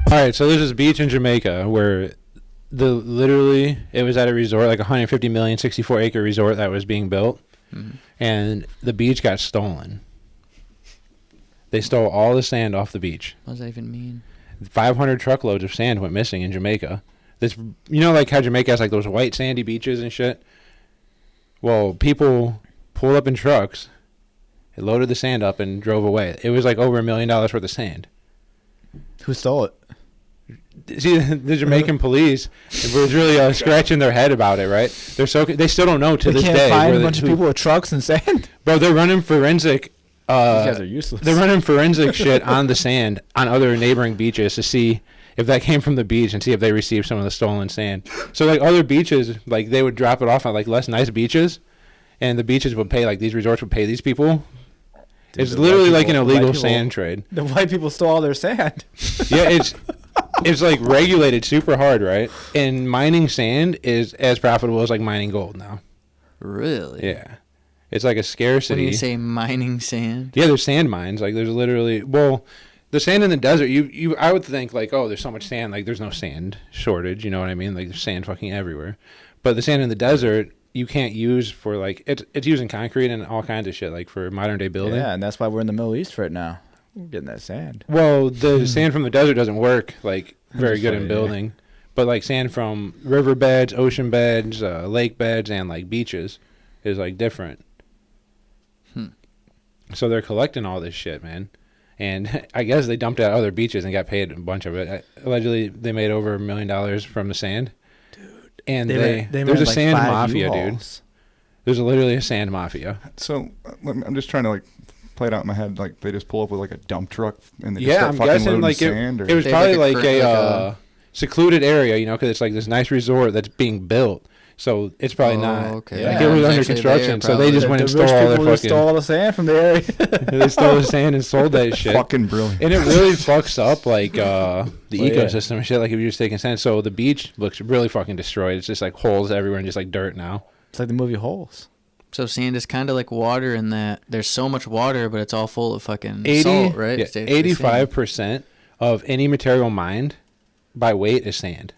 All right, so there's this beach in Jamaica where literally it was at a resort, like 150 million, 64-acre resort that was being built, and the beach got stolen. They stole all the sand off the beach. What does that even mean? 500 truckloads of sand went missing in Jamaica. This, you know, like how Jamaica has like those white sandy beaches and shit. Well, people pulled up in trucks, they loaded the sand up and drove away. It was like over $1 million worth of sand. Who stole it? See, the Jamaican police was really scratching their head about it, right? They still don't know to this day. They can't find a bunch of people with trucks and sand. Bro, they're running forensic. These guys are useless. They're running forensic shit on the sand on other neighboring beaches to see if that came from the beach and see if they received some of the stolen sand. So like other beaches, like they would drop it off on like less nice beaches, and the beaches would pay, like these resorts would pay these people. Dude, it's literally like an illegal sand trade. The white people stole all their sand. Yeah, it's like regulated super hard, right? And mining sand is as profitable as like mining gold now. Really? Yeah. It's like a scarcity. When you say mining sand? Yeah, there's sand mines. Like there's literally, well, the sand in the desert, I would think like, oh, there's so much sand, like there's no sand shortage, you know what I mean? Like there's sand fucking everywhere. But the sand in the desert, you can't use for like, it's using concrete and all kinds of shit, like for modern day building. Yeah, and that's why we're in the Middle East right now. We're getting that sand. Well, the sand from the desert doesn't work like very good in building. Yeah. But like sand from riverbeds, ocean beds, lake beds, and like beaches is like different. So they're collecting all this shit, man. And I guess they dumped it at other beaches and got paid a bunch of it. Allegedly, they made over $1 million from the sand. Dude. And there's a like sand mafia, dude. There's literally a sand mafia. So I'm just trying to like play it out in my head. Like they just pull up with like a dump truck and they just start fucking loading like sand. It was probably like a secluded area, you know, because it's like this nice resort that's being built. So it's probably not. Okay. Like it was under construction, so they just went and stole all their fucking. Stole all the sand from the area. They stole the sand and sold that shit. Fucking brilliant. And it really fucks up like the ecosystem and shit. Like if you're just taking sand, so the beach looks really fucking destroyed. It's just like holes everywhere and just like dirt now. It's like the movie Holes. So sand is kind of like water in that there's so much water, but it's all full of fucking salt, right? Yeah, 85% of any material mined by weight is sand.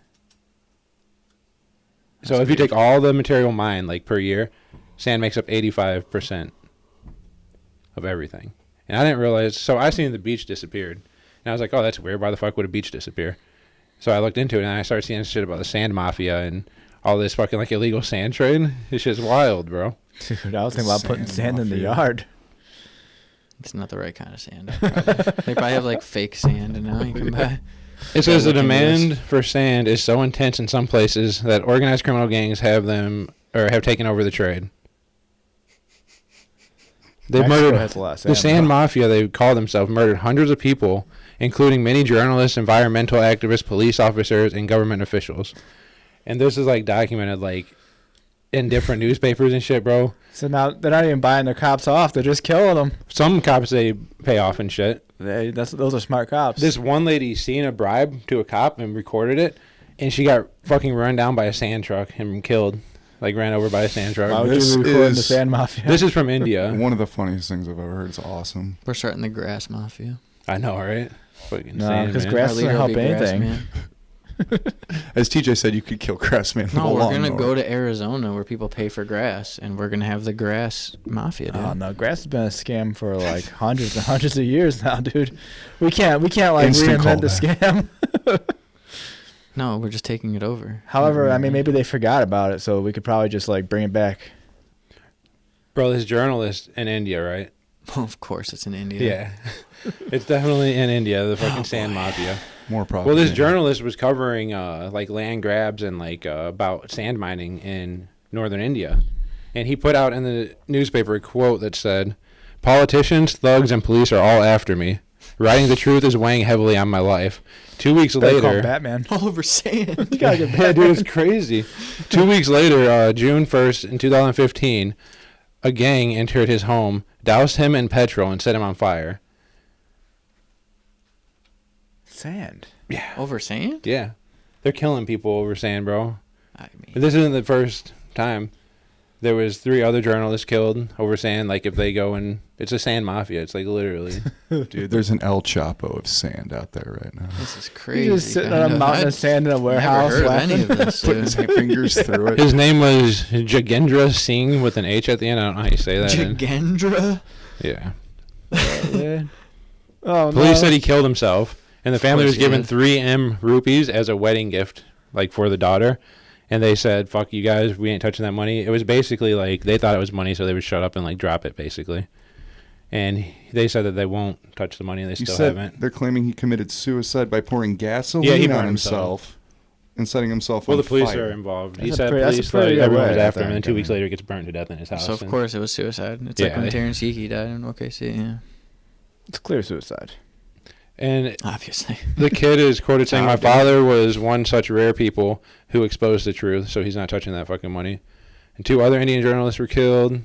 So if you take all the material mined like per year, sand makes up 85% of everything. And I didn't realize, so I seen the beach disappeared. And I was like, oh, that's weird. Why the fuck would a beach disappear? So I looked into it and I started seeing shit about the sand mafia and all this fucking like illegal sand trade. This shit's wild, bro. Dude, I was thinking about putting sand in the yard. It's not the right kind of sand. They probably have like fake sand and now you can buy. It says the demand for sand is so intense in some places that organized criminal gangs have taken over the trade. They've murdered the sand mafia. They call themselves murdered hundreds of people, including many journalists, environmental activists, police officers, and government officials. And this is like documented like in different newspapers and shit, bro. So now they're not even buying their cops off; they're just killing them. Some cops they pay off and shit. Those are smart cops. This one lady seen a bribe to a cop and recorded it, and she got fucking run down by a sand truck and killed. Like ran over by a sand truck. Why would you record the sand mafia? This is from India. One of the funniest things I've ever heard. It's awesome. We're starting the grass mafia. I know, right? Fucking no, because grass doesn't help anything. As TJ said, you could kill Grassman. No, we're going to go to Arizona where people pay for grass, and we're going to have the grass mafia, dude. Oh, no. Grass has been a scam for, like, hundreds and hundreds of years now, dude. We can't like, reinvent the scam. No, we're just taking it over. However, I mean, maybe they forgot about it, so we could probably just, like, bring it back. Bro, this journalist in India, right? Well, of course it's in India. Yeah. It's definitely in India, the fucking sand mafia. More problem. Well, this journalist was covering like land grabs and like about sand mining in northern India, and he put out in the newspaper a quote that said, "Politicians, thugs, and police are all after me. Writing the truth is weighing heavily on my life." 2 weeks later, Batman all over sand. You gotta get Batman. Dude, it's crazy. 2 weeks later, June 1st in 2015, a gang entered his home, doused him in petrol, and set him on fire. Sand. Yeah. Over sand? Yeah. They're killing people over sand, bro. I mean, But this isn't the first time. there was 3 other journalists killed over sand. Like if they go and it's a sand mafia. It's like literally. Dude, there's an El Chapo of sand out there right now. This is crazy. You're just sitting on a mountain of sand in a warehouse. Never heard of any of this. Putting his fingers through it. His name was Jagendra Singh with an H at the end. I don't know how you say that. Jagendra? Yeah. Yeah. Oh, Police no. said he killed himself, and the family course was he given did. 3M rupees as a wedding gift, like for the daughter. And they said, "Fuck you guys, we ain't touching that money." It was basically like they thought it was money, so they would shut up and like drop it, basically. And they said that they won't touch the money, and they You still said haven't. they're claiming he committed suicide by pouring gasoline Yeah, he on burned himself and setting himself Well, on the police fire. are involved. He That's a said pretty- that's a police, pretty like good everyone way, was I after him, and then think. 2 weeks later, he gets burnt to death in his house. So, of and- course, it was suicide. It's like Yeah, when they- Terrence Hickey died in OKC, yeah. It's clear suicide. And Obviously. the kid is quoted saying, "My Child father was one such rare people who exposed the truth, so he's not touching that fucking money." And 2 other Indian journalists were killed.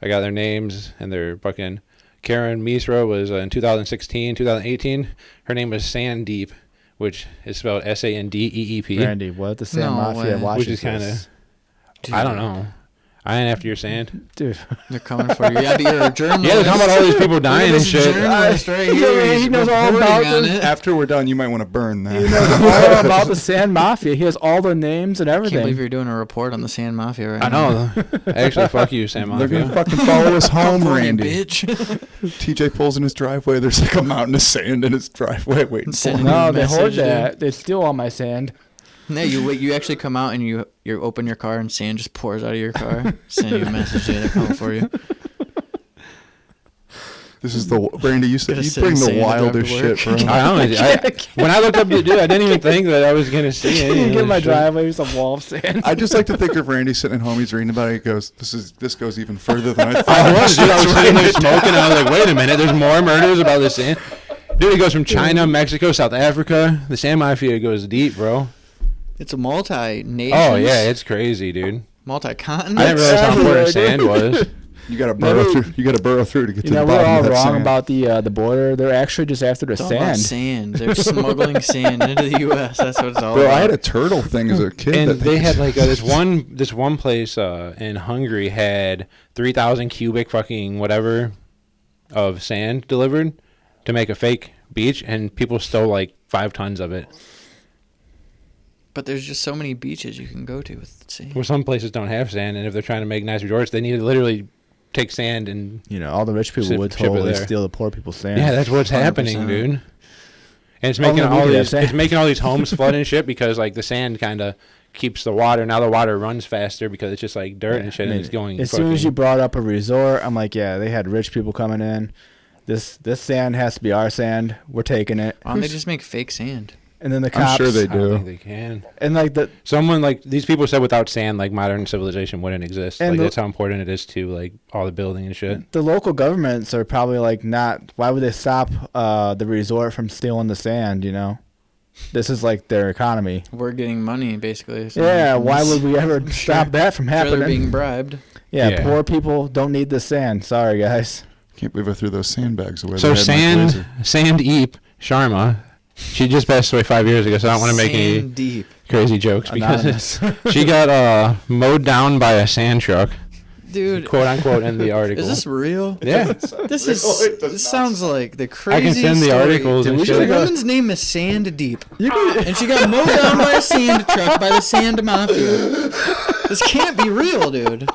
I got their names, and they're fucking... Karen Misra was in 2016, 2018. Her name was Sandeep, which is spelled Sandeep. Randy, what the Sand No Mafia way. watches Which is kinda- this? I don't know. I ain't after your sand. Dude. They're coming for you. Yeah, but you're a journalist. Yeah, they're talking about all these people dying and This shit. journalist right He here. knows He's all reporting about on this. it. After we're done, you might want to burn that. He knows all about the Sand Mafia. He has all the names and I can't believe everything. you're doing a report on the Sand Mafia right I now. know. Actually, fuck you, Sam They're Mafia. gonna fucking follow us home, Come for me, Randy. bitch. TJ pulls in his driveway. There's like a mountain of sand in his driveway waiting for Send him. a No, new they hoard message, dude. that. They steal all my sand. No, you actually come out and you open your car and sand just pours out of your car. Send you a message. Yeah, they're coming for you. This is the Randy. You said Gotta you send bring the sand to drive wildest to shit, work. bro. I honestly, when I looked up the dude, I didn't even think that I was gonna see any You of get this my shit. driveway, there's a wall of sand. I just like to think of Randy sitting at home. He's reading about it. He goes, "This goes even further than I thought." I was, dude. I was sitting there smoking. And I was like, wait a minute. There's more murders about this sand. Dude, it goes from China, Mexico, South Africa. The Sand Mafia goes deep, bro. It's a multi-nation. Oh yeah, it's crazy, dude. Multi-continent. I didn't realize how everywhere, important sand dude. was. You gotta burrow Maybe- through. You gotta burrow through to get You to know, the we're bottom all of that wrong sand. about the border. They're actually just after the It's all about sand. sand. They're smuggling sand into the U.S. That's what it's all Bro, about. I had a turtle thing as a kid. And that they had like this one place in Hungary had 3,000 cubic fucking whatever of sand delivered to make a fake beach, and people stole like 5 tons of it. But there's just so many beaches you can go to with sand. Well, some places don't have sand, and if they're trying to make nice resorts, they need to literally take sand and You know, all the rich people Ship- would ship it totally there. steal the poor people's sand. yeah, that's what's 100%. happening, dude. And it's Only making we all could have these sand. it's making all these homes flood and shit because like the sand kind of keeps the water. Now the water runs faster because it's just like dirt and shit, I mean, and it's going. as soon as you fucking- brought up a resort, I'm like, yeah, they had rich people coming in. This sand has to be our sand. We're taking it. Why don't they just make fake sand? And then the I'm cops. sure they I don't do. think they can. And like the Someone like these people said without sand, like modern civilization wouldn't exist. And Like the- that's how important it is to like all the building and shit. the local governments are probably like not. Why would they stop the resort from stealing the sand? You know, this is like their economy. We're getting money, basically. Yeah, why would we ever Sure. stop that from Sure, they're happening? being bribed. Yeah, Yeah. poor people don't need the sand. Sorry, guys. Can't believe I threw those sandbags away. So They had my blazer. Sandeep Sharma, she just passed away 5 years ago, so I don't want to make any Sand deep. crazy jokes because Anonymous. she got mowed down by a sand truck, Dude, quote unquote, in the article. is this real? Yeah, This is. This sounds like the I craziest can send the story. articles Dude, and we The should've shit. got- woman's name is Sand Deep, You can, and she got mowed down by a sand truck by the Sand Mafia. This can't be real, dude.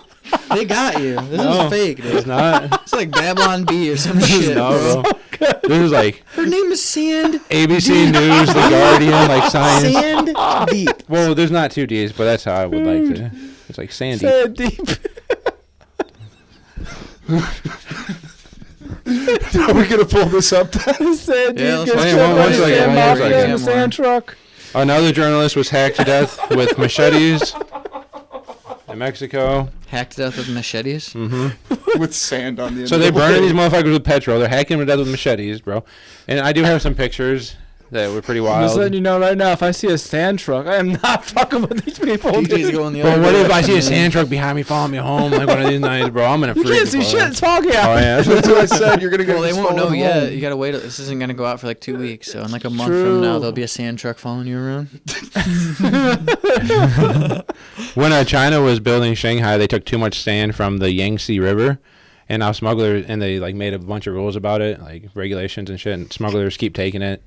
They got you. This No, is fake, It's dude. not. It's like Babylon Bee or some shit, No, bro. bro. This is like Her name is Sand ABC News, The Guardian, like science. Sand Deep. Well, there's not 2 D's, but that's how I would like to. It's like Sandy. sand deep. Are we gonna pull this up? Sand Yeah, deep let's gets wait, killed one by the second, sand one mafia second. in the sand truck. Another journalist was hacked to death with machetes in Mexico. Hacked to death with machetes. With sand on the end. So of they're the burning blade. these motherfuckers with petrol. They're hacking them to death with machetes, bro. And I do have some pictures that were pretty I'm wild. just letting you know right now, if I see a sand truck, I am not fucking with these people. DJ's Dude. going the Bro, other what if I direction, see a man. sand truck behind me following me home like one of these nights, bro? I'm gonna You freak. can't see bro. shit. It's foggy out. Oh yeah. That's what I said. You're gonna get. Well, they just won't know followed yet. home. You gotta wait. This isn't gonna go out for like 2 weeks. So in like a month from now, True. there'll be a sand truck following you around. When China was building Shanghai, they took too much sand from the Yangtze River, and now smugglers and they like made a bunch of rules about it, like regulations and shit. And smugglers keep taking it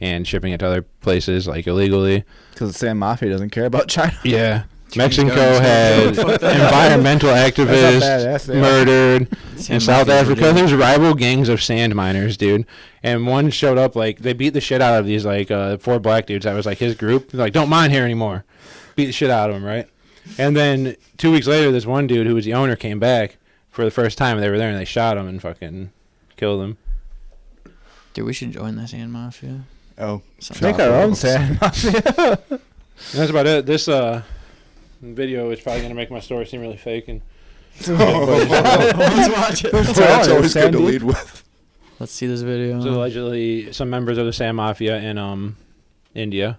and shipping it to other places like illegally. Because the sand mafia doesn't care about China. Yeah. Chinese Mexico government's had like, "Fuck that." environmental That's not activists badass, they are. murdered. In Sand South mafia, Africa, dude. there's rival gangs of sand miners, dude. And one showed up, like, they beat the shit out of these, like, 4 black dudes. That was, like, his group. They're like, don't mine here anymore. Beat the shit out of them, right? And then 2 weeks later, this one dude who was the owner came back for the first time. And they were there, and they shot him and fucking killed him. Dude, we should join the sand mafia. Oh, Make our own sand mafia. And that's about it. This video is probably going to make my story seem really fake. And Let's watch it. That's always good to Sandy. lead with. Let's see this video. so allegedly, some members of the sand mafia in India